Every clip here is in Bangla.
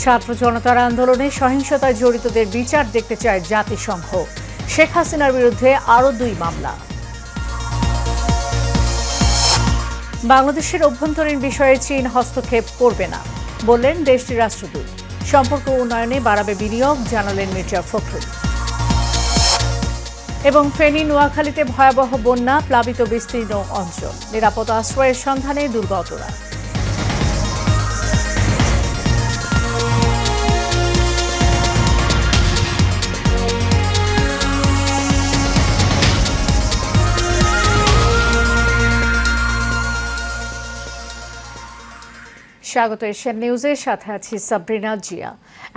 ছাত্র জনতার আন্দোলনে সহিংসতায় জড়িতদের বিচার দেখতে চায় জাতিসংঘ। শেখ হাসিনার বিরুদ্ধে আরও 2 মামলা। বাংলাদেশের অভ্যন্তরীণ বিষয়ে চীন হস্তক্ষেপ করবে না বললেন দেশটির রাষ্ট্রদূত। সম্পর্ক উন্নয়নে বাড়াবে বিনিয়োগ জানালেন মির্জা ফখরুল। এবং ফেনী নোয়াখালীতে ভয়াবহ বন্যা, প্লাবিত বিস্তীর্ণ অঞ্চল, নিরাপদ আশ্রয়ের সন্ধানে দুর্গতরা। স্বাগত এশিয়ান নিউজের সাথে আছি সাবরিনা জিয়া।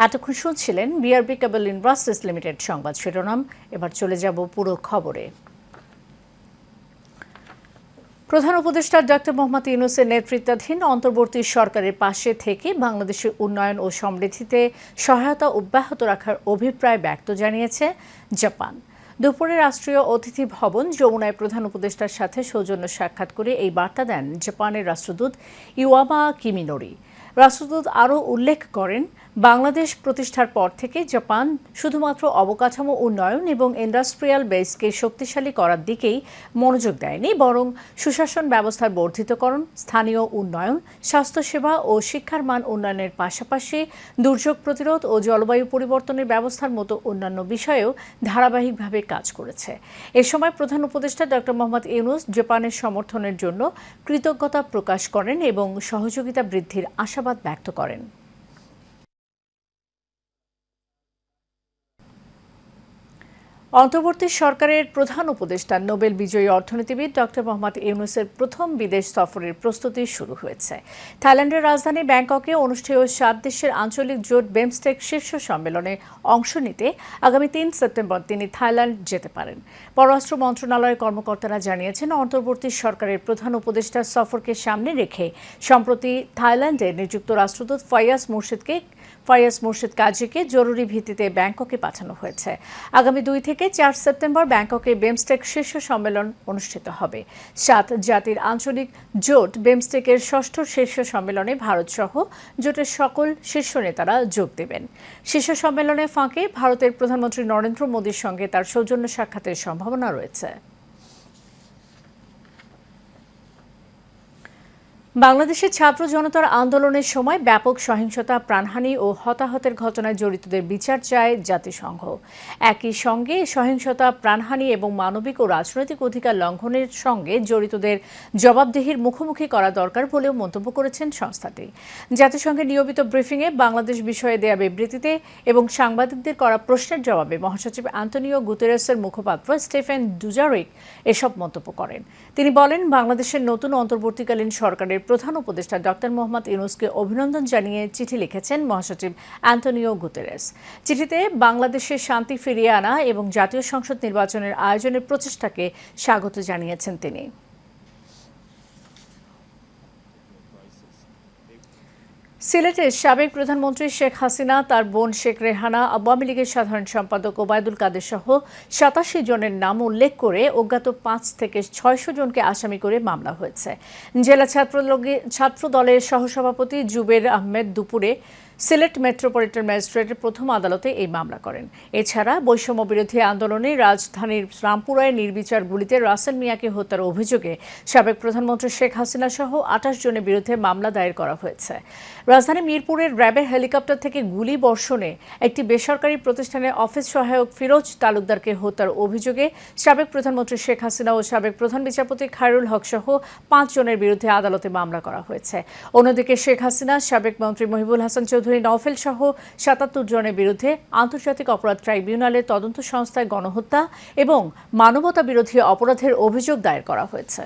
এতক্ষণ শুনছিলেন বিআরবি কেবল ইন্ডাস্ট্রিজ লিমিটেড সংবাদ শিরোনাম। এবার চলে যাব পুরো খবরে। প্রধান উপদেষ্টা ডক্টর মোহাম্মদ ইউনূসের নেতৃত্বাধীন অন্তর্বর্তী সরকারের পাশে থেকে বাংলাদেশের উন্নয়ন ও সমৃদ্ধিতে সহায়তা অব্যাহত রাখার অভিপ্রায় ব্যক্ত জানিয়েছে জাপান। দুপুরে রাষ্ট্রীয় অতিথি ভবন যমুনায় প্রধান উপদেষ্টার সাথে সৌজন্য সাক্ষাৎ করে এই বার্তা দেন জাপানের রাষ্ট্রদূত ইওয়ামা কিমিনোরি। রাষ্ট্রদূত আরও উল্লেখ করেন, বাংলাদেশ প্রতিষ্ঠার পর থেকে জাপান শুধুমাত্র অবকাঠামো উন্নয়ন এবং ইন্ডাস্ট্রিয়াল বেসকে শক্তিশালী করার দিকেই মনোযোগ দেয়নি, বরং সুশাসন ব্যবস্থার বর্ধিতকরণ, স্থানীয় উন্নয়ন, স্বাস্থ্যসেবা ও শিক্ষার মান উন্নয়নের পাশাপাশি দুর্যোগ প্রতিরোধ ও জলবায়ু পরিবর্তনের ব্যবস্থার মতো অন্যান্য বিষয়েও ধারাবাহিকভাবে কাজ করেছে। এ সময় প্রধান উপদেষ্টা ডক্টর মোহাম্মদ ইউনূস জাপানের সমর্থনের জন্য কৃতজ্ঞতা প্রকাশ করেন এবং সহযোগিতা বৃদ্ধির আশাবাদ ব্যক্ত করেন। অন্তর্বর্তী সরকারের প্রধান উপদেষ্টা নোবেল বিজয়ী অর্থনীতিবিদ ডক্টর মোহাম্মদ ইউনূসের প্রথম বিদেশ সফরের প্রস্তুতি শুরু হয়েছে। থাইল্যান্ডের রাজধানী ব্যাংককে অনুষ্ঠেয় 7 দেশের আঞ্চলিক জোট বিমস্টেক শীর্ষ সম্মেলনে অংশ নিতে আগামী 3 সেপ্টেম্বর তিনি থাইল্যান্ড যেতে পারেন। পররাষ্ট্র মন্ত্রণালয়ের কর্মকর্তারা জানিয়েছেন, অন্তর্বর্তী সরকারের প্রধান উপদেষ্টার সফরকে সামনে রেখে সম্প্রতি থাইল্যান্ডে নিযুক্ত রাষ্ট্রদূত ফয়াজ মুর্শিদ কাজীকে জরুরি ভিত্তিতে ব্যাংককে পাঠানো হয়েছে। আগামী 2 থেকে 4 সেপ্টেম্বর ব্যাংককে বিমস্টেক শীর্ষ সম্মেলন অনুষ্ঠিত হবে। 7 জাতির আঞ্চলিক জোট বিমস্টেকের 6ষ্ঠ শীর্ষ সম্মেলনে ভারতসহ জোটের সকল শীর্ষ নেতারা যোগ দেবেন। শীর্ষ সম্মেলনের ফাঁকে ভারতের প্রধানমন্ত্রী নরেন্দ্র মোদীর সঙ্গে তার সৌজন্য সাক্ষাতের সম্ভাবনা রয়েছে। বাংলাদেশের ছাত্র জনতার আন্দোলনের সময় ব্যাপক সহিংসতা, প্রাণহানি ও হতাহতের ঘটনায় জড়িতদের বিচার চায় জাতিসংঘ। একই সঙ্গে সহিংসতা, প্রাণহানি এবং মানবিক ও রাজনৈতিক অধিকার লঙ্ঘনের সঙ্গে জড়িতদের জবাবদিহির মুখোমুখি করা দরকার বলেও মন্তব্য করেছেন সংস্থাটি। জাতিসংঘের নিয়মিত ব্রিফিংয়ে বাংলাদেশ বিষয়ে দেয়া বিবৃতিতে এবং সাংবাদিকদের করা প্রশ্নের জবাবে মহাসচিব অ্যান্টনিও গুতেরেসের মুখপাত্র স্টেফেন ডুজারিক এসব মন্তব্য করেন। তিনি বলেন, বাংলাদেশের নতুন অন্তর্বর্তীকালীন সরকারের প্রধান উপদেষ্টা ডক্টর মোহাম্মদ ইউনূসকে অভিনন্দন জানিয়ে চিঠি লিখেছেন মহাসচিব অ্যান্টনিও গুতেরেস। চিঠিতে বাংলাদেশের শান্তি ফিরিয়ে আনা এবং জাতীয় সংসদ নির্বাচনের আয়োজনের প্রচেষ্টাকে স্বাগত জানিয়েছেন তিনি। সিলেটের সাবেক প্রধানমন্ত্রী শেখ হাসিনা, তার বোন শেখ রেহানা, আওয়ামী লীগের সাধারণ সম্পাদক ওবায়দুল কাদের সহ 87 জনের নাম উল্লেখ করে অজ্ঞাত 5 থেকে 600 জনকে আসামি করে মামলা হয়েছে। জেলা ছাত্র দলের সহসভাপতি জুবের আহমেদ দুপুরে সিলেট মেট্রোপলিটন ম্যাজিস্ট্রেটের প্রথম আদালতে এই মামলা করেন। এছাড়া বৈষম্য বিরোধী আন্দোলনে রাজধানীর রামপুরায় নির্বিচার গুলিতে রাসেল মিয়াকে হত্যার অভিযোগে সাবেক প্রধানমন্ত্রী শেখ হাসিনা সহ 28 জনের বিরুদ্ধে মামলা দায়ের করা হয়েছে। রাজধানী মিরপুরের র্যাবের হেলিকপ্টার থেকে গুলি বর্ষণে একটি বেসরকারি প্রতিষ্ঠানের অফিস সহায়ক ফিরোজ তালুকদারকে হত্যার অভিযোগে সাবেক প্রধানমন্ত্রী শেখ হাসিনা ও সাবেক প্রধান বিচারপতি খায়রুল হক সহ 5 জনের বিরুদ্ধে আদালতে মামলা করা হয়েছে। অন্যদিকে শেখ হাসিনা, সাবেক মন্ত্রী মহিবুল হাসান চৌধুরী, নওফেল সহ 77 জনের বিরুদ্ধে আন্তর্জাতিক অপরাধ ট্রাইব্যুনালের তদন্ত সংস্থায় গণহত্যা এবং মানবতা বিরোধী অপরাধের অভিযোগ দায়ের করা হয়েছে।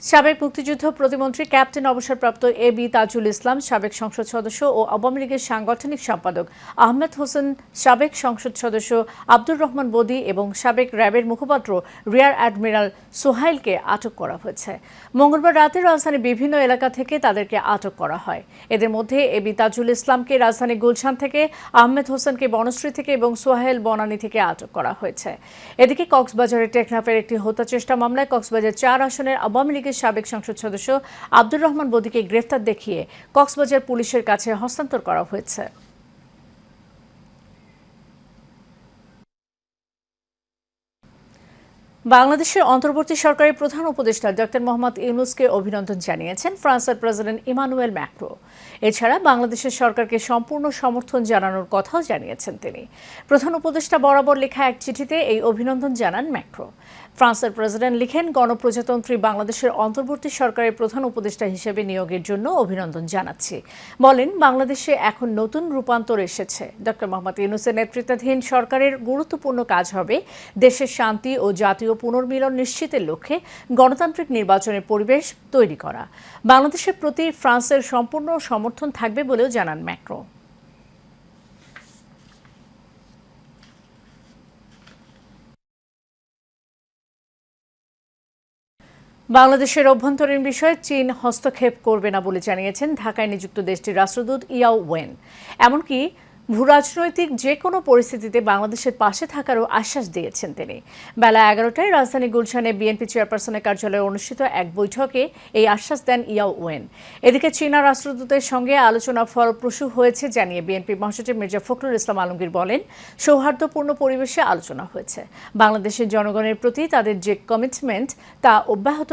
সাবেক মুক্তিযুদ্ধ প্রতিমন্ত্রী ক্যাপ্টেন অবসরপ্রাপ্ত এবি তাজুল ইসলাম, সাবেক সংসদ সদস্য ও আওয়ামী লীগের সাংগঠনিক সম্পাদক আহমেদ হোসেন, সাবেক সংসদ সদস্য আব্দুর রহমান বদি এবং সাবেক র্যাবের মুখপাত্র রিয়ার অ্যাডমিরাল সোহাইলকে আটক করা হয়েছে। মঙ্গলবার রাতে রাজধানীর বিভিন্ন এলাকা থেকে তাদেরকে আটক করা হয়। এদের মধ্যে এবি তাজুল ইসলামকে রাজধানী গুলশান থেকে, আহমেদ হোসেনকে বনশ্রী থেকে এবং সোহাইল বনানী থেকে আটক করা হয়েছে। এদিকে কক্সবাজারের টেকনাফের একটি হত্যা চেষ্টা মামলায় কক্সবাজার 4 আসনের আওয়ামী লীগের লীগের সাবেক সংসদ সদস্য আব্দুর রহমান বদিকে গ্রেফতার দেখিয়ে কক্সবাজার পুলিশের কাছে হস্তান্তর করা হয়েছে। বাংলাদেশের অন্তর্বর্তী সরকারের প্রধান উপদেষ্টা ডক্টর মোহাম্মদ ইউনূসকে অভিনন্দন জানিয়েছেন ফ্রান্সের প্রেসিডেন্ট ইমানুয়েল ম্যাক্রো। এছাড়া বাংলাদেশের সরকারকে সম্পূর্ণ সমর্থন জানানোর কথাও জানিয়েছেন তিনি। প্রধান উপদেষ্টা বরাবর লেখা এক চিঠিতে এই অভিনন্দন জানান ম্যাক্রো। ফ্রান্সের প্রেসিডেন্ট লিখেন, গণপ্রজাতন্ত্রী বাংলাদেশের অন্তর্বর্তী সরকারের প্রধান উপদেষ্টা হিসেবে নিয়োগের জন্য অভিনন্দন জানাচ্ছি। বলেন, বাংলাদেশে এখন নতুন রূপান্তর এসেছে। ডক্টর মোহাম্মদ ইউনূসের নেতৃত্বাধীন সরকারের গুরুত্বপূর্ণ কাজ হবে দেশের শান্তি ও জাতীয় পুনর্মিলন নিশ্চিতের লক্ষ্যে গণতান্ত্রিক নির্বাচনের পরিবেশ তৈরি করা। বাংলাদেশের প্রতি ফ্রান্সের সম্পূর্ণ সমর্থন থাকবে বলেও জানান ম্যাক্রো। বাংলাদেশের অভ্যন্তরীণ বিষয়ে চীন হস্তক্ষেপ করবে না বলে জানিয়েছেন ঢাকায় নিযুক্ত দেশটির রাষ্ট্রদূত ইয়াও ওয়েন। এমনকি ভূরাজনৈতিক যে কোনো পরিস্থিতিতে বাংলাদেশের পাশে থাকারও আশ্বাস দিয়েছেন তিনি। বেলা 11টায় রাজধানী গুলশানে বিএনপি চেয়ারপারসনের কার্যালয়ে অনুষ্ঠিত এক বৈঠকে এই আশ্বাস দেন ইয়াও ওয়েন। এদিকে চীনা রাষ্ট্রদূতের সঙ্গে আলোচনা ফলপ্রসূ হয়েছে জানিয়ে বিএনপি মহাসচিব মির্জা ফখরুল ইসলাম আলমগীর বলেন, সৌহার্দ্যপূর্ণ পরিবেশে আলোচনা হয়েছে। বাংলাদেশের জনগণের প্রতি তাদের যে কমিটমেন্ট তা অব্যাহত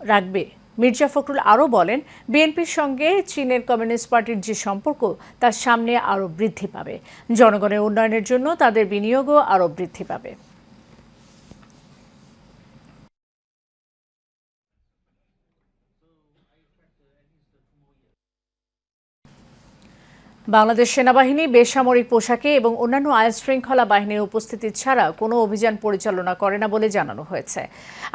রাখবে। মির্জা ফখরুল আরও বলেন, বিএনপির সঙ্গে চীনের কমিউনিস্ট পার্টির যে সম্পর্ক তার সামনে আরও বৃদ্ধি পাবে। জনগণের উন্নয়নের জন্য তাদের বিনিয়োগও আরও বৃদ্ধি পাবে। বাংলাদেশ সেনাবাহিনী বেসামরিক পোশাকে এবং অন্যান্য আইনশৃঙ্খলা বাহিনীর উপস্থিতি ছাড়া কোনো অভিযান পরিচালনা করে না বলে জানানো হয়েছে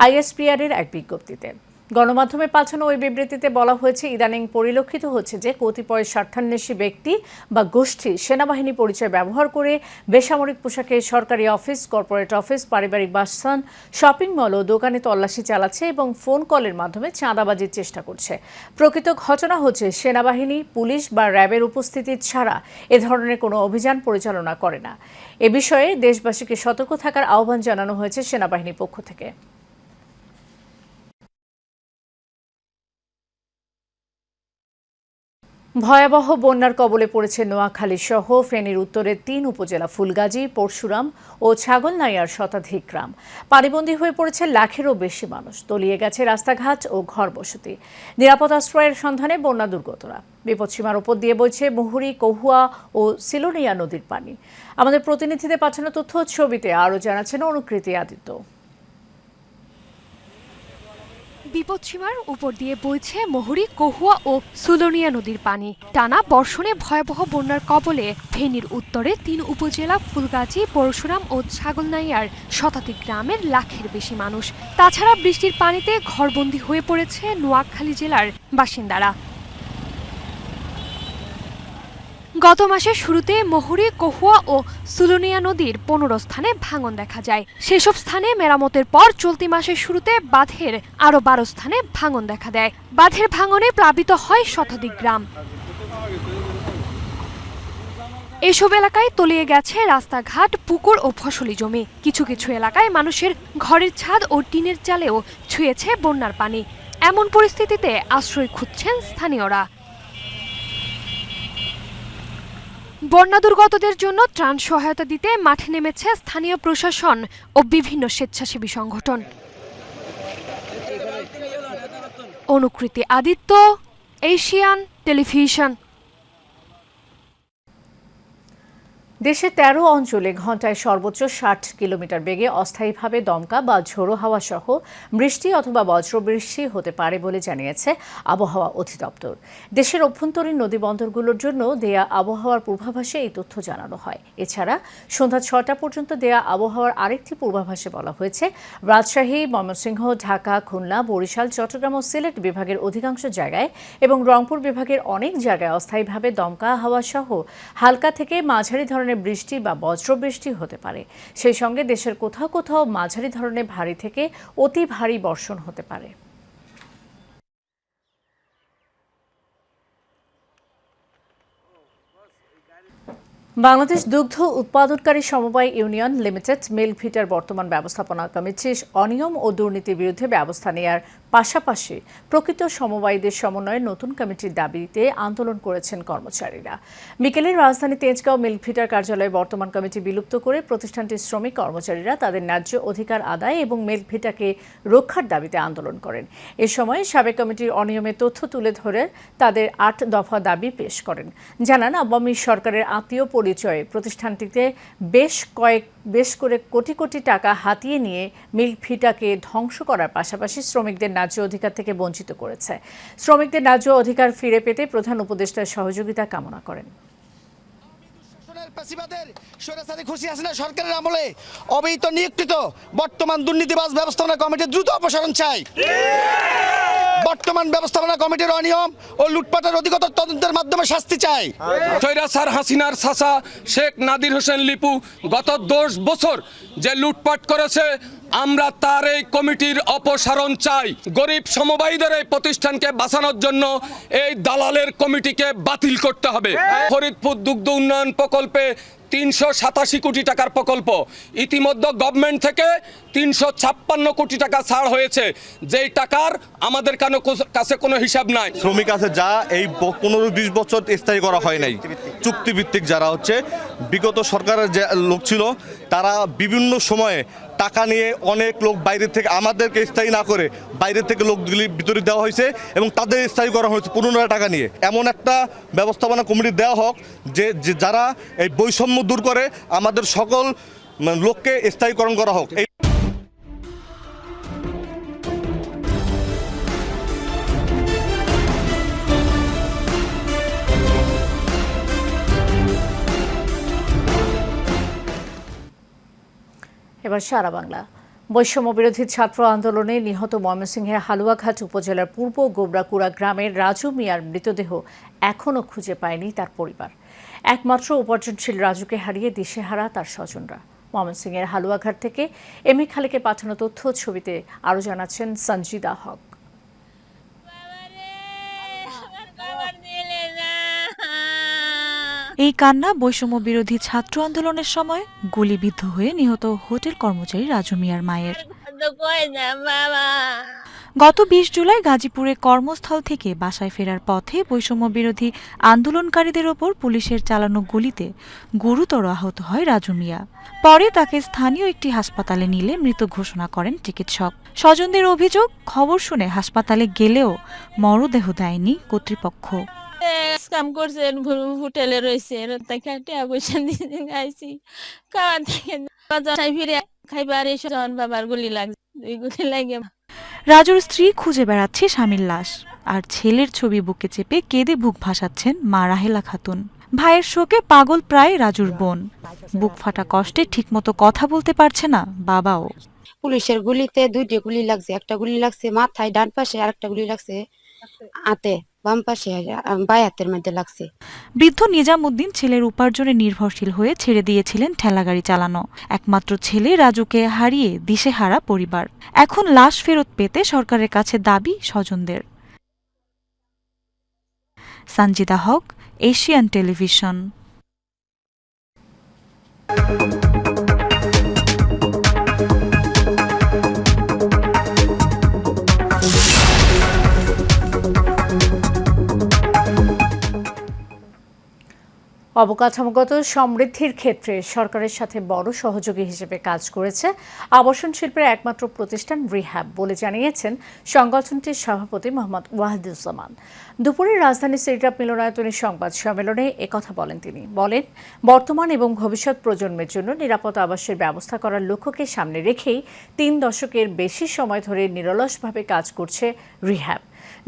আইএসপিআর-এর এক বিজ্ঞপ্তিতে। গণমাধ্যমে পাঠানো ওই বিবৃতিতে বলা হয়েছে, ইদানিং পরিলক্ষিত হচ্ছে যে কতিপয় স্বার্থান্বেষী ব্যক্তি বা গোষ্ঠী সেনাবাহিনী পরিচয় ব্যবহার করে বেসামরিক পোশাকে সরকারি অফিস, কর্পোরেট অফিস, পারিবারিক বাসস্থান, শপিং মল ও দোকানে তল্লাশি চালাচ্ছে এবং ফোন কলের মাধ্যমে চাঁদাবাজির চেষ্টা করছে। প্রকৃত ঘটনা হচ্ছে সেনাবাহিনী, পুলিশ বা র্যাবের উপস্থিতি ছাড়া এ ধরনের কোনো অভিযান পরিচালনা করে না। এ বিষয়ে দেশবাসীকে সতর্ক থাকার আহ্বান জানানো হয়েছে সেনাবাহিনীর পক্ষ থেকে। ভয়াবহ বন্যার কবলে পড়েছে নোয়াখালী সহ ফেনীর উত্তরের ৩ উপজেলা ফুলগাজী, পরশুরাম ও ছাগলনাইয়ার শতাধিক গ্রাম। পানিবন্দী হয়ে পড়েছে লাখেরও বেশি মানুষ। তলিয়ে গেছে রাস্তাঘাট ও ঘরবসতি। নিরাপদ আশ্রয়ের সন্ধানে বন্যা দুর্গতরা। বিপদসীমার উপর দিয়ে বইছে মুহুরী, কহুয়া ও সিলোনিয়া নদীর পানি। আমাদের প্রতিনিধিদের পাঠানো তথ্য ছবিতে আরও জানাচ্ছেন অনুকৃতি আদিত্য। বিপদসীমার উপর দিয়ে বইছে মুহুরী, কহুয়া ও সুলোনিয়া নদীর পানি। টানা বর্ষণে ভয়াবহ বন্যার কবলে ফেনীর উত্তরে ৩ উপজেলা ফুলগাজী, পরশুরাম ও ছাগলনাইয়ার শতাধিক গ্রামের লাখের বেশি মানুষ। তাছাড়া বৃষ্টির পানিতে ঘরবন্দি হয়ে পড়েছে নোয়াখালী জেলার বাসিন্দারা। গত মাসের শুরুতে মুহুরী, কহুয়া ও সুলোনিয়া নদীর 15 স্থানে ভাঙন দেখা যায়। সেসব স্থানে মেরামতের পর চলতি মাসের শুরুতে বাঁধের আরও 12 স্থানে ভাঙন দেখা দেয়। বাঁধের ভাঙনে প্লাবিত হয় শতাধিক গ্রাম। এসব এলাকায় তলিয়ে গেছে রাস্তাঘাট, পুকুর ও ফসলি জমি। কিছু কিছু এলাকায় মানুষের ঘরের ছাদ ও টিনের চালেও ছুঁয়েছে বন্যার পানি। এমন পরিস্থিতিতে আশ্রয় খুঁজছেন স্থানীয়রা। বন্যা দুর্গতদের জন্য ত্রাণ সহায়তা দিতে মাঠে নেমেছে স্থানীয় প্রশাসন ও বিভিন্ন স্বেচ্ছাসেবী সংগঠন। অনুকৃতি আদিত্য, এশিয়ান টেলিভিশন। দেশে ১৩ অঞ্চলে ঘণ্টায় সর্বোচ্চ ৬০ কিলোমিটার বেগে অস্থায়ীভাবে দমকা বা ঝোড়ো হাওয়া সহ বৃষ্টি অথবা বজ্রবৃষ্টি হতে পারে বলে জানিয়েছে আবহাওয়া অধিদপ্তর। দেশের অভ্যন্তরীণ নদীবন্দরগুলোর জন্য দেয়া আবহাওয়ার পূর্বাভাসে এই তথ্য জানানো হয়। এছাড়া সন্ধ্যা ৬টা পর্যন্ত দেয়া আবহাওয়ার আরেকটি পূর্বাভাসে বলা হয়েছে, রাজশাহী, ময়মনসিংহ, ঢাকা, খুলনা, বরিশাল, চট্টগ্রাম ও সিলেট বিভাগের অধিকাংশ জায়গায় এবং রংপুর বিভাগের অনেক জায়গায় অস্থায়ীভাবে দমকা হাওয়া সহ হালকা থেকে মাঝারি ধরনের বৃষ্টি বা বজ্রবৃষ্টি হতে পারে। সেই সঙ্গে দেশের কোথাও কোথাও মাঝারি ধরনের ভারী থেকে অতি ভারী বর্ষণ হতে পারে। বাংলাদেশ দুগ্ধ উৎপাদনকারী সমবায় ইউনিয়ন লিমিটেড মিল্ক ভিটার বর্তমান ব্যবস্থাপনা কমিটির অনিয়ম ও দুর্নীতির বিরুদ্ধে ব্যবস্থা নেওয়ার পাশাপাশি প্রকৃত সমবায়ীদের সমন্বয়ে নতুন কমিটির দাবিতে আন্দোলন করেছেন কর্মচারীরা। বিকেলে রাজধানী তেজগাঁও মিল্ক ভিটার কার্যালয়ে বর্তমান কমিটি বিলুপ্ত করে প্রতিষ্ঠানটির শ্রমিক কর্মচারীরা তাদের ন্যায্য অধিকার আদায় এবং মিল্ক ভিটাকে রক্ষার দাবিতে আন্দোলন করেন। এ সময় সাবেক কমিটির অনিয়মের তথ্য তুলে ধরে তাদের ৮ দফা দাবি পেশ করেন। জানান, আওয়ামী সরকারের আত্মীয় পরিচয়ে প্রতিষ্ঠানটিতে বেশ করে কোটি কোটি টাকা হাতিয়ে নিয়ে মিল্ক ভিটাকে ধ্বংস করার পাশাপাশি শ্রমিকদের ন্যায্য অধিকার থেকে বঞ্চিত করেছে। শ্রমিকদের ন্যায্য অধিকার ফিরে পেতে প্রধান উপদেষ্টার সহযোগিতা কামনা করেন। সরকারের আমলে অবৈধ নিয়োজিত বর্তমান দুর্নীতিবাজ ব্যবস্থাপনা কমিটির দ্রুত অপসারণ চাই। বর্তমান ব্যবস্থাপনা কমিটির অনিয়ম ও লুটপাটের অধিকতর তদন্তের মাধ্যমে শাস্তি চাই। স্বৈরাচার হাসিনার চাচা শেখ নাদির হোসেন লিপু গত 10 বছর যে লুটপাট করেছে, আমরা তার এই কমিটির অপসারণ চাই। গরিব সমবায়ীদের এই প্রতিষ্ঠানকে বাঁচানোর জন্য এই দালালের কমিটিকে বাতিল করতে হবে। ফরিদপুর দুগ্ধ উন্নয়ন প্রকল্পে ৩৮৭ কোটি টাকার প্রকল্প, ইতিমধ্যে গভর্নমেন্ট থেকে ৩৫৬ কোটি টাকা ছাড় হয়েছে, যেই টাকার আমাদের কাছে কোনো হিসাব নাই। শ্রমিক আছে যা এই 15-20 বছর স্থায়ী করা হয় নাই, চুক্তিভিত্তিক যারা হচ্ছে বিগত সরকারের যে লোক ছিল তারা বিভিন্ন সময়ে টাকা নিয়ে অনেক লোক বাইরে থেকে আমাদেরকে স্থায়ী না করে বাইরে থেকে লোকগুলি ভিতরে দেওয়া হয়েছে এবং তাদের স্থায়ী করা হয়েছে পুনরায় টাকা নিয়ে। এমন একটা ব্যবস্থাপনা কমিটি দেওয়া হোক যে যারা এই বৈষম্য দূর করে আমাদের সকল লোককে স্থায়ীকরণ করা হোক। এবার সারা বাংলা। বৈষম্য বিরোধী ছাত্র আন্দোলনে নিহত ময়মনসিংহের হালুয়াঘাট উপজেলার পূর্ব গোবরাকুড়া গ্রামের রাজু মিয়ার মৃতদেহ এখনও খুঁজে পায়নি তার পরিবার। একমাত্র উপার্জনশীল রাজুকে হারিয়ে দিশেহারা তার স্বজনরা। ময়মনসিংহের হালুয়াঘাট থেকে এম এ খালেকের পাঠানো তথ্য ছবিতে আরও জানাচ্ছেন সঞ্জিদা হক। এই কান্না বৈষম্য বিরোধী ছাত্র আন্দোলনের সময় গুলিবিদ্ধ হয়ে নিহত হোটেল কর্মচারী রাজু মিয়ার মায়ের। গত ২০ জুলাই গাজীপুরে কর্মস্থল থেকে বাসায় ফেরার পথে বৈষম্য বিরোধী আন্দোলনকারীদের ওপর পুলিশের চালানো গুলিতে গুরুতর আহত হয় রাজু মিয়া। পরে তাকে স্থানীয় একটি হাসপাতালে নিলে মৃত ঘোষণা করেন চিকিৎসক। স্বজনদের অভিযোগ, খবর শুনে হাসপাতালে গেলেও মরদেহ দেয়নি কর্তৃপক্ষ। কাম করছেন হোটেলে রয়েছে পয়সা দিয়ে খাইছি, খাওয়া থেকে ফিরে খাইবার এসে বাবার গুলি লাগছে, 2 গুলি লাগে। রাজুর স্ত্রী খুঁজে বেড়াচ্ছে স্বামীর লাশ, আর ছেলের ছবি বুকে চেপে কেঁদে বুক ভাসাচ্ছেন মা রাহেলা খাতুন। ভাইয়ের শোকে পাগল প্রায় রাজুর বোন। বুক ফাটা কষ্টে ঠিকমতো কথা বলতে পারছে না বাবাও। পুলিশের গুলিতে 2টি গুলি লাগছে, একটা গুলি লাগছে মাথায় ডান পাশে, আর একটা গুলি লাগছে হাতে বাম পাশে, বাঁ হাতের মধ্যে লাগছে। বৃদ্ধ নিজামুদ্দিন ছেলের উপার্জনে নির্ভরশীল হয়ে ছেড়ে দিয়েছিলেন ঠেলাগাড়ি চালানো। একমাত্র ছেলে রাজুকে হারিয়ে দিশেহারা পরিবার। এখন লাশ ফেরত পেতে সরকারের কাছে দাবি স্বজনদের। সঞ্জিদা হক, এশিয়ান টেলিভিশন। অবকাঠামোগত সমৃদ্ধির ক্ষেত্রে সরকারের সাথে বড় সহযোগী হিসেবে কাজ করেছে আবাসন শিল্পের একমাত্র প্রতিষ্ঠান রিহ্যাব বলে জানিয়েছেন সংগঠনটির সভাপতি মোহাম্মদ ওয়াহিদুজ্জামান। দুপুরে রাজধানী সিটিরাপ মিলনায়তনের সংবাদ সম্মেলনে একথা বলেন তিনি। বলেন, বর্তমান এবং ভবিষ্যৎ প্রজন্মের জন্য নিরাপদ আবাসের ব্যবস্থা করার লক্ষ্যকে সামনে রেখেই 3 দশকের বেশি সময় ধরে নিরলসভাবে কাজ করছে রিহ্যাব।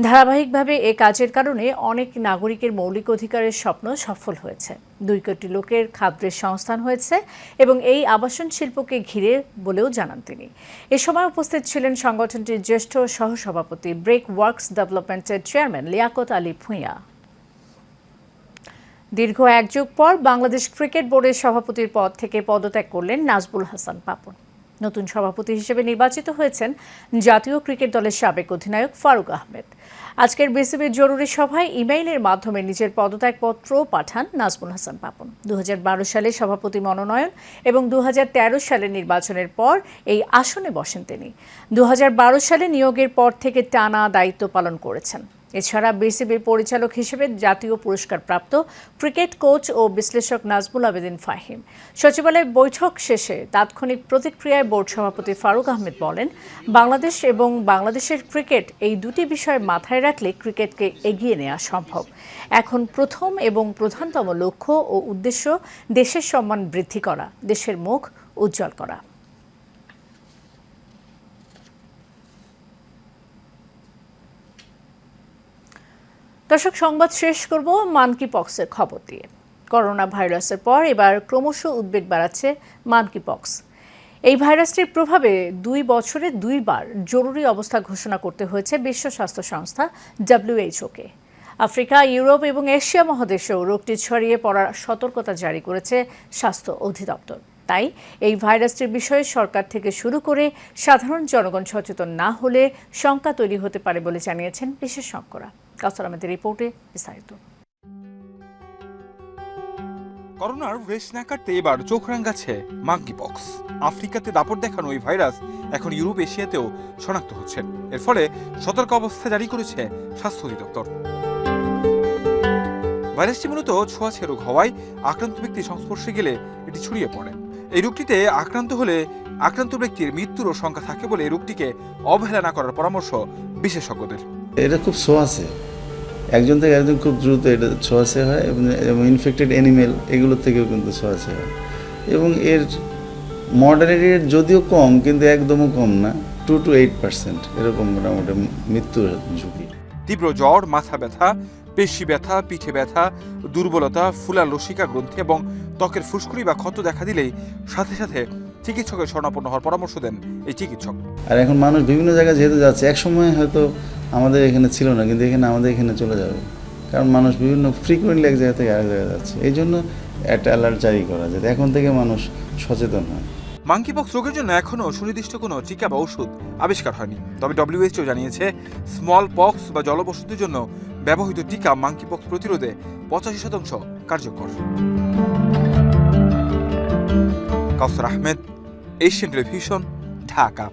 ধারাবাহিকভাবে এ কাজের কারণে অনেক নাগরিকের মৌলিক অধিকারের স্বপ্ন সফল হয়েছে। 2 কোটি লোকের খাদ্যের সংস্থান হয়েছে এবং এই আবাসন শিল্পকে ঘিরে বলেও জানান তিনি। এ সময় উপস্থিত ছিলেন সংগঠনটির জ্যেষ্ঠ সহসভাপতি ব্রেক ওয়ার্কস ডেভেলপমেন্টের চেয়ারম্যান লিয়াকত আলী ভূঁইয়া। দীর্ঘ 1 যুগ পর বাংলাদেশ ক্রিকেট বোর্ডের সভাপতির পদ থেকে পদত্যাগ করলেন নাজবুল হাসান পাপন। নতুন সভাপতি হিসেবে নির্বাচিত হয়েছেন জাতীয় ক্রিকেট দলের সাবেক অধিনায়ক ফারুক আহমেদ। আজকের বিসিবির জরুরি সভায় ইমেইলের মাধ্যমে নিজের পদত্যাগপত্র পাঠান নাজমুল হাসান পাপন। 2012 সালে সভাপতি মনোনয়ন এবং 2013 সালে নির্বাচনের পর এই আসনে বসেন তিনি। 2012 সালে নিয়োগের পর থেকে টানা দায়িত্ব পালন করেছেন। এছাড়া বিসিবির পরিচালক হিসেবে জাতীয় পুরস্কারপ্রাপ্ত ক্রিকেট কোচ ও বিশ্লেষক নাজমুল আবেদিন ফাহিম। সচিবালয়ের বৈঠক শেষে তাৎক্ষণিক প্রতিক্রিয়ায় বোর্ড সভাপতি ফারুক আহমেদ বলেন, বাংলাদেশ এবং বাংলাদেশের ক্রিকেট এই দুটি বিষয় মাথায় রাখলে ক্রিকেটকে এগিয়ে নেওয়া সম্ভব। এখন প্রথম এবং প্রধানতম লক্ষ্য ও উদ্দেশ্য দেশের সম্মান বৃদ্ধি করা, দেশের মুখ উজ্জ্বল করা। দর্শক, সংবাদ শেষ করব মানকি পক্সের খবর দিয়ে। করোনা ভাইরাসের পর এবার ক্রমশ উদ্বেগ বাড়াচ্ছে মানকি পক্স। এই ভাইরাসটির প্রভাবে 2 বছরে 2 বার জরুরি অবস্থা ঘোষণা করতে হয়েছে বিশ্ব স্বাস্থ্য সংস্থা WHO-কে। আফ্রিকা, ইউরোপ এবং এশিয়া মহাদেশেও রোগটি ছড়িয়ে পড়ার সতর্কতা জারি করেছে স্বাস্থ্য অধিদপ্তর। তাই এই ভাইরাসটির বিষয়ে সরকার থেকে শুরু করে সাধারণ জনগণ সচেতন না হলে শঙ্কা তৈরি হতে পারে বলে জানিয়েছেন বিশেষজ্ঞরা। কাউসার আহমেদের রিপোর্টে বিস্তারিত। করোনার রেশ না কাটতে এবার চোখ রাঙাচ্ছে মাঙ্কি পক্স। আফ্রিকাতে দাপট দেখানো এই ভাইরাস এখন ইউরোপ, এশিয়াতেও শনাক্ত হচ্ছে। এর ফলে সতর্ক অবস্থা জারি করেছে স্বাস্থ্য অধিদপ্তর। ভাইরাসটি মূলত ছোঁয়াচে রোগ হওয়ায় আক্রান্ত ব্যক্তির সংস্পর্শে গেলে এটি ছড়িয়ে পড়ে। এই রোগটিতে আক্রান্ত হলে আক্রান্ত ব্যক্তির মৃত্যুরও সংখ্যা থাকে বলে এই রোগটিকে অবহেলা না করার পরামর্শ বিশেষজ্ঞদের। এটা খুব ছোঁয়াচে, একজন থেকে একজন খুব দ্রুত এটা ছোঁয়াচে হয় এবং ইনফেক্টেড অ্যানিমেল এগুলোর থেকেও কিন্তু ছোঁয়াচে হয়। এবং এর মর্টালিটি রেট যদিও কম, কিন্তু একদমও কম না, 2 to 8% এরকম মোটামুটি মৃত্যুর ঝুঁকি। তীব্র জ্বর, মাথা ব্যথা, পেশি ব্যথা, পিঠে ব্যথা, দুর্বলতা, ফুলা লসিকা গ্রন্থি এবং ত্বকের ফুসকুড়ি বা ক্ষত দেখা দিলেই সাথে সাথে চিকিৎসকের শরণাপন্ন হওয়ার পরামর্শ দেন এই চিকিৎসক। আর এখন মানুষ বিভিন্ন জায়গায় যেহেতু যাচ্ছে, এক সময় হয়তো আমাদের এখানে ছিল না, কিন্তু এখানে আমাদের এখানে চলে যাবে, কারণ মানুষ বিভিন্ন ফ্রিকুয়েন্টলি এক জায়গা থেকে আরেক জায়গায় যাচ্ছে। এই জন্য একটা অ্যালার্ট জারি করা, যাতে এখন থেকে মানুষ সচেতন হয়। মাঙ্কি পক্স রোগের জন্য এখনও সুনির্দিষ্ট কোনো টিকা বা ওষুধ আবিষ্কার হয়নি। তবে WHO জানিয়েছে স্মল পক্স বা জলবসতির জন্য ব্যবহৃত টিকা মাঙ্কি পক্স প্রতিরোধে 85% কার্যকর। কাউসার আহমেদ, এশিয়ান টেলিভিশন, ঢাকা।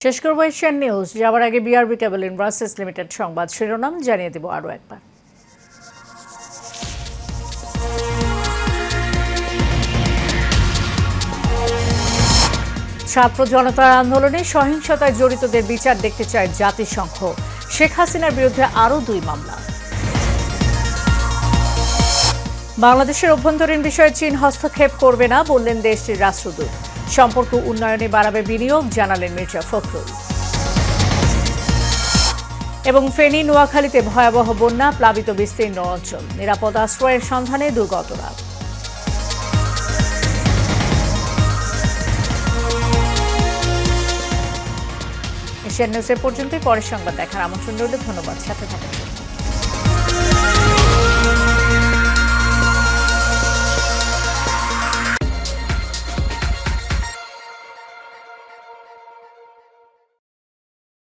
শেষ করব এশিয়ান নিউজ। যাওয়ার আগে বিআরবি কেবল ইন্ডাস্ট্রিজ লিমিটেড সংবাদ শিরোনাম জানিয়ে দেব আরও একবার। ছাত্র জনতার আন্দোলনে সহিংসতায় জড়িতদের বিচার দেখতে চায় জাতিসংঘ। শেখ হাসিনার বিরুদ্ধে আরও 2 মামলা। বাংলাদেশের অভ্যন্তরীণ বিষয়ে চীন হস্তক্ষেপ করবে না বললেন দেশটির রাষ্ট্রদূত। সম্পর্ক উন্নয়নে বাড়াবে বিনিয়োগ, জানালেন মির্জা ফখরুল। এবং ফেনী, নোয়াখালীতে ভয়াবহ বন্যা, প্লাবিত বিস্তীর্ণ অঞ্চল, নিরাপদ আশ্রয়ের সন্ধানে দুর্গতরা। এশিয়ান নিউজ এ পর্যন্তই। পরের সংবাদ দেখার আমন্ত্রণ রইল। ধন্যবাদ সাথে থাকার জন্য।